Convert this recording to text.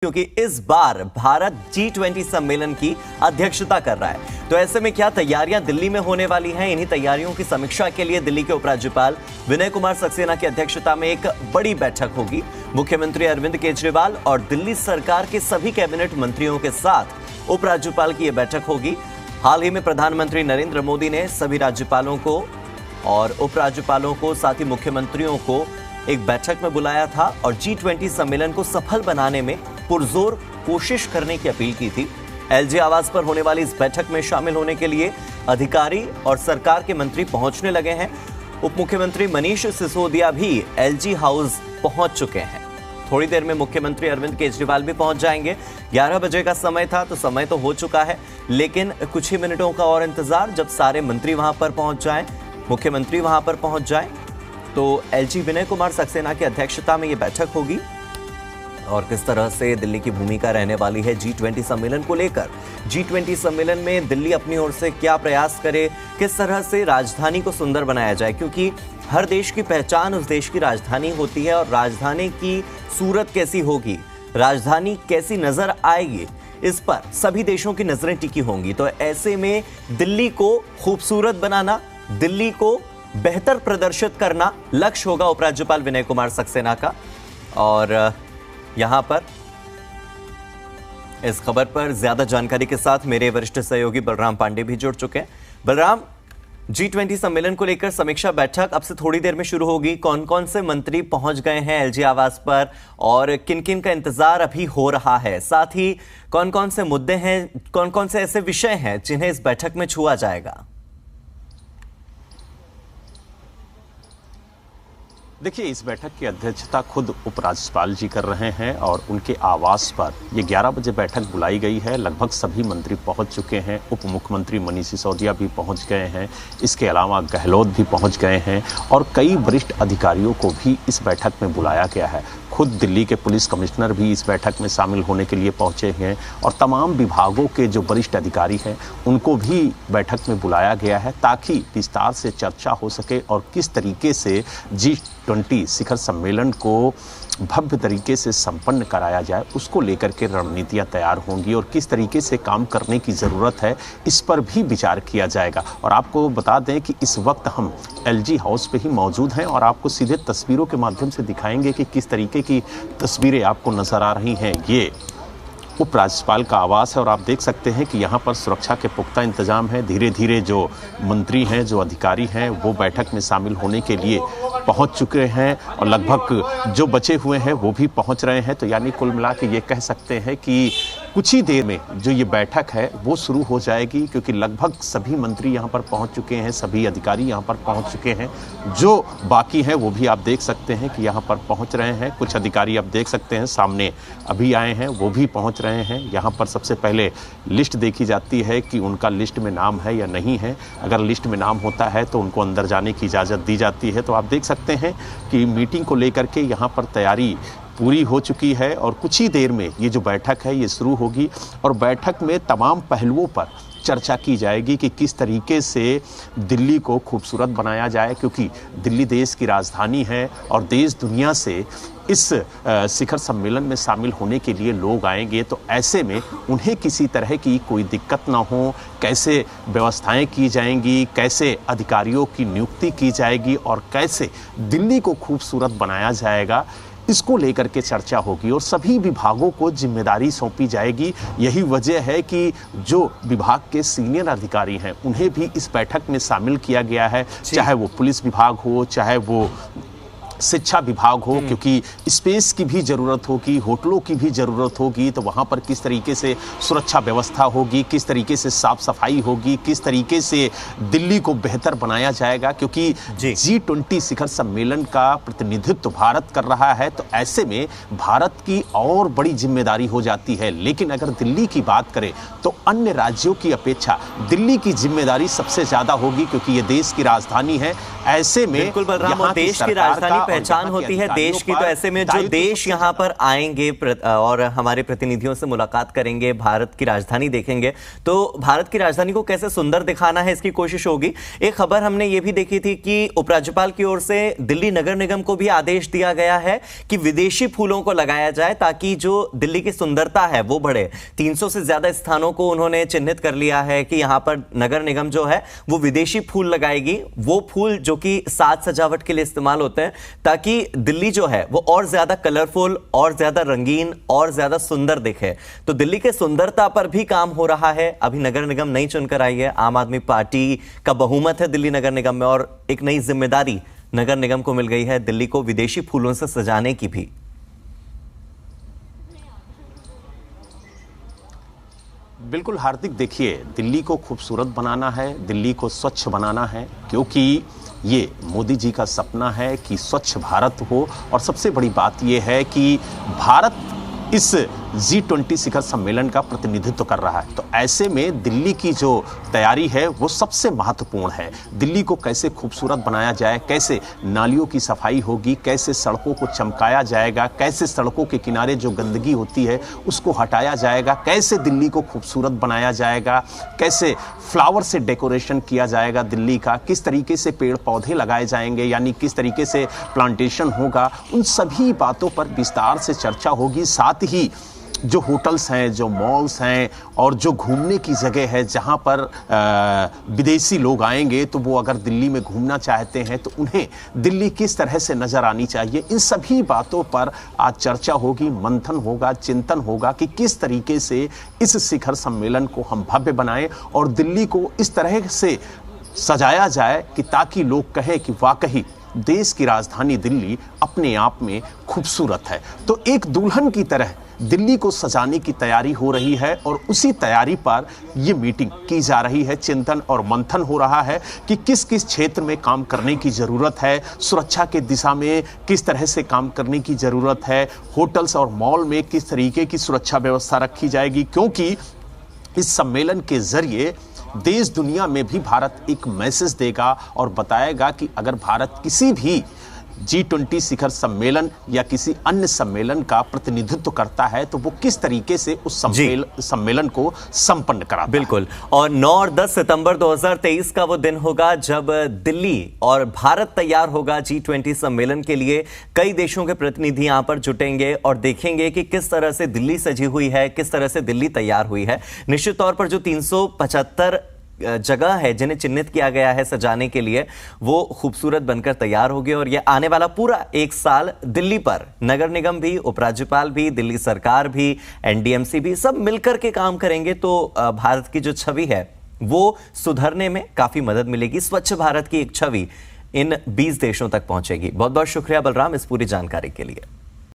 क्योंकि इस बार भारत G20 सम्मेलन की अध्यक्षता कर रहा है। तो ऐसे में क्या तैयारियां दिल्ली में होने वाली हैं? इन्हीं तैयारियों की समीक्षा के लिए दिल्ली के उपराज्यपाल विनय कुमार सक्सेना की अध्यक्षता में एक बड़ी बैठक होगी। मुख्यमंत्री अरविंद केजरीवाल और दिल्ली सरकार के सभी कैबिनेट मंत्रियों के साथ उपराज्यपाल की यह बैठक होगी। हाल ही में प्रधानमंत्री नरेंद्र मोदी ने सभी राज्यपालों को और उपराज्यपालों को, साथ ही मुख्यमंत्रियों को एक बैठक में बुलाया था और G20 सम्मेलन को सफल बनाने में पुरजोर कोशिश करने की अपील की थी। एलजी आवास पर होने वाली इस बैठक में शामिल होने के लिए अधिकारी और सरकार के मंत्री पहुंचने लगे हैं। उप मुख्यमंत्री मनीष सिसोदिया भी एलजी हाउस पहुंच चुके हैं। थोड़ी देर में मुख्यमंत्री अरविंद केजरीवाल भी पहुंच जाएंगे। 11 बजे का समय था, तो समय तो हो चुका है, लेकिन कुछ ही मिनटों का और इंतजार। जब सारे मंत्री वहां पर पहुंच जाएं, मुख्यमंत्री वहां पर पहुंच जाएं, तो एलजी विनय कुमार सक्सेना की अध्यक्षता में यह बैठक होगी। और किस तरह से दिल्ली की भूमिका रहने वाली है G20 सम्मेलन को लेकर, G20 सम्मेलन में दिल्ली अपनी ओर से क्या प्रयास करे, किस तरह से राजधानी को सुंदर बनाया जाए, क्योंकि हर देश की पहचान उस देश की राजधानी होती है और राजधानी की सूरत कैसी होगी, राजधानी कैसी नजर आएगी, इस पर सभी देशों की नजरें टिकी होंगी। तो ऐसे में दिल्ली को खूबसूरत बनाना, दिल्ली को बेहतर प्रदर्शित करना लक्ष्य होगा उपराज्यपाल विनय कुमार सक्सेना का। और यहां पर इस खबर पर ज्यादा जानकारी के साथ मेरे वरिष्ठ सहयोगी बलराम पांडे भी जुड़ चुके हैं। बलराम, G20 सम्मेलन को लेकर समीक्षा बैठक अब से थोड़ी देर में शुरू होगी। कौन कौन से मंत्री पहुंच गए हैं एलजी आवास पर और किन किन का इंतजार अभी हो रहा है? साथ ही कौन कौन से मुद्दे हैं, कौन कौन से ऐसे विषय हैं जिन्हें इस बैठक में छुआ जाएगा? देखिए, इस बैठक की अध्यक्षता खुद उपराज्यपाल जी कर रहे हैं और उनके आवास पर ये 11 बजे बैठक बुलाई गई है। लगभग सभी मंत्री पहुंच चुके हैं। उप मुख्यमंत्री मनीष सिसोदिया भी पहुंच गए हैं। इसके अलावा गहलोत भी पहुंच गए हैं और कई वरिष्ठ अधिकारियों को भी इस बैठक में बुलाया गया है। खुद दिल्ली के पुलिस कमिश्नर भी इस बैठक में शामिल होने के लिए पहुंचे हैं और तमाम विभागों के जो वरिष्ठ अधिकारी हैं उनको भी बैठक में बुलाया गया है, ताकि विस्तार से चर्चा हो सके और किस तरीके से G20 शिखर सम्मेलन को भव्य तरीके से संपन्न कराया जाए, उसको लेकर के रणनीतियां तैयार होंगी और किस तरीके से काम करने की ज़रूरत है, इस पर भी विचार किया जाएगा। और आपको बता दें कि इस वक्त हम एलजी हाउस पे ही मौजूद हैं और आपको सीधे तस्वीरों के माध्यम से दिखाएंगे कि किस तरीके की तस्वीरें आपको नज़र आ रही हैं। ये उपराज्यपाल का आवास है और आप देख सकते हैं कि यहाँ पर सुरक्षा के पुख्ता इंतजाम है। धीरे धीरे जो मंत्री हैं, जो अधिकारी हैं, वो बैठक में शामिल होने के लिए पहुँच चुके हैं और लगभग जो बचे हुए हैं वो भी पहुँच रहे हैं। तो यानी कुल मिला के ये कह सकते हैं कि कुछ ही देर में जो ये बैठक है वो शुरू हो जाएगी, क्योंकि लगभग सभी मंत्री यहाँ पर पहुँच चुके हैं, सभी अधिकारी यहाँ पर पहुँच चुके हैं। जो बाकी हैं वो भी आप देख सकते हैं कि यहाँ पर पहुँच रहे हैं। कुछ अधिकारी आप देख सकते हैं सामने अभी आए हैं, वो भी पहुँच रहे हैं। यहाँ पर सबसे पहले लिस्ट देखी जाती है कि उनका लिस्ट में नाम है या नहीं है। अगर लिस्ट में नाम होता है तो उनको अंदर जाने की इजाज़त दी जाती है। तो आप देख सकते हैं कि मीटिंग को लेकर के यहाँ पर तैयारी पूरी हो चुकी है और कुछ ही देर में ये जो बैठक है ये शुरू होगी और बैठक में तमाम पहलुओं पर चर्चा की जाएगी कि किस तरीके से दिल्ली को खूबसूरत बनाया जाए, क्योंकि दिल्ली देश की राजधानी है और देश दुनिया से इस शिखर सम्मेलन में शामिल होने के लिए लोग आएंगे। तो ऐसे में उन्हें किसी तरह की कोई दिक्कत ना हो, कैसे व्यवस्थाएं की जाएंगी, कैसे अधिकारियों की नियुक्ति की जाएगी और कैसे दिल्ली को खूबसूरत बनाया जाएगा, इसको लेकर के चर्चा होगी और सभी विभागों को जिम्मेदारी सौंपी जाएगी। यही वजह है कि जो विभाग के सीनियर अधिकारी हैं उन्हें भी इस बैठक में शामिल किया गया है, चाहे वो पुलिस विभाग हो, चाहे वो शिक्षा विभाग हो, क्योंकि स्पेस की भी ज़रूरत होगी, होटलों की भी ज़रूरत होगी। तो वहाँ पर किस तरीके से सुरक्षा व्यवस्था होगी, किस तरीके से साफ सफाई होगी, किस तरीके से दिल्ली को बेहतर बनाया जाएगा, क्योंकि G20 शिखर सम्मेलन का प्रतिनिधित्व भारत कर रहा है। तो ऐसे में भारत की और बड़ी जिम्मेदारी हो जाती है। लेकिन अगर दिल्ली की बात करें तो अन्य राज्यों की अपेक्षा दिल्ली की जिम्मेदारी सबसे ज़्यादा होगी, क्योंकि ये देश की राजधानी है। ऐसे में बिल्कुल बलराम, देश की राजधानी पहचान होती है देश की, तो ऐसे में जो देश यहाँ पर आएंगे और हमारे प्रतिनिधियों से मुलाकात करेंगे, भारत की राजधानी देखेंगे, तो भारत की राजधानी को कैसे सुंदर दिखाना है इसकी कोशिश होगी। एक खबर हमने ये भी देखी थी कि उपराज्यपाल की ओर से दिल्ली नगर निगम को भी आदेश दिया गया है कि विदेशी फूलों को लगाया जाए ताकि जो दिल्ली की सुंदरता है वो बढ़े। 300 से ज्यादा स्थानों को उन्होंने चिन्हित कर लिया है कि यहां पर नगर निगम जो है वो विदेशी फूल लगाएगी, वो फूल जो कि साज सजावट के लिए इस्तेमाल होते हैं, ताकि दिल्ली जो है वो और ज्यादा कलरफुल, और ज्यादा रंगीन, और ज्यादा सुंदर दिखे। तो दिल्ली के सुंदरता पर भी काम हो रहा है। अभी नगर निगम नहीं चुनकर आई है, आम आदमी पार्टी का बहुमत है दिल्ली नगर निगम में, और एक नई जिम्मेदारी नगर निगम को मिल गई है दिल्ली को विदेशी फूलों से सजाने की भी। बिल्कुल हार्दिक, देखिए दिल्ली को खूबसूरत बनाना है, दिल्ली को स्वच्छ बनाना है, क्योंकि ये मोदी जी का सपना है कि स्वच्छ भारत हो। और सबसे बड़ी बात ये है कि भारत इस G20 शिखर सम्मेलन का प्रतिनिधित्व कर रहा है, तो ऐसे में दिल्ली की जो तैयारी है वो सबसे महत्वपूर्ण है। दिल्ली को कैसे खूबसूरत बनाया जाए, कैसे नालियों की सफाई होगी, कैसे सड़कों को चमकाया जाएगा, कैसे सड़कों के किनारे जो गंदगी होती है उसको हटाया जाएगा, कैसे दिल्ली को खूबसूरत बनाया जाएगा, कैसे फ्लावर से डेकोरेशन किया जाएगा दिल्ली का, किस तरीके से पेड़ पौधे लगाए जाएंगे, यानी किस तरीके से प्लांटेशन होगा, उन सभी बातों पर विस्तार से चर्चा होगी। साथ ही जो होटल्स हैं, जो मॉल्स हैं और जो घूमने की जगह है जहां पर विदेशी लोग आएंगे तो वो अगर दिल्ली में घूमना चाहते हैं तो उन्हें दिल्ली किस तरह से नजर आनी चाहिए, इन सभी बातों पर आज चर्चा होगी, मंथन होगा, चिंतन होगा कि किस तरीके से इस शिखर सम्मेलन को हम भव्य बनाएं और दिल्ली को इस तरह से सजाया जाए कि ताकि लोग कहें कि वाकई देश की राजधानी दिल्ली अपने आप में खूबसूरत है। तो एक दुल्हन की तरह दिल्ली को सजाने की तैयारी हो रही है और उसी तैयारी पर ये मीटिंग की जा रही है, चिंतन और मंथन हो रहा है कि किस किस क्षेत्र में काम करने की ज़रूरत है, सुरक्षा के दिशा में किस तरह से काम करने की ज़रूरत है, होटल्स और मॉल में किस तरीके की सुरक्षा व्यवस्था रखी जाएगी, क्योंकि इस सम्मेलन के जरिए देश दुनिया में भी भारत एक मैसेज देगा और बताएगा कि अगर भारत किसी भी G20 शिखर सम्मेलन या किसी अन्य सम्मेलन का प्रतिनिधित्व करता है तो वो किस तरीके से उस सम्मेलन को संपन्न कराता है। बिल्कुल। और 9 और 10 सितंबर 2023 का वो दिन होगा जब दिल्ली और भारत तैयार होगा G20 सम्मेलन के लिए। कई देशों के प्रतिनिधि यहां पर जुटेंगे और देखेंगे कि किस तरह से दिल्ली सजी हुई है, किस तरह से दिल्ली तैयार हुई है। निश्चित तौर पर जो 375 जगह है जिन्हें चिन्हित किया गया है सजाने के लिए, वो खूबसूरत बनकर तैयार होगी। और ये आने वाला पूरा एक साल दिल्ली पर नगर निगम भी, उपराज्यपाल भी, दिल्ली सरकार भी, NDMC भी, सब मिलकर के काम करेंगे। तो भारत की जो छवि है वो सुधरने में काफी मदद मिलेगी। स्वच्छ भारत की एक छवि इन 20 देशों तक पहुंचेगी। बहुत बहुत शुक्रिया बलराम इस पूरी जानकारी के लिए।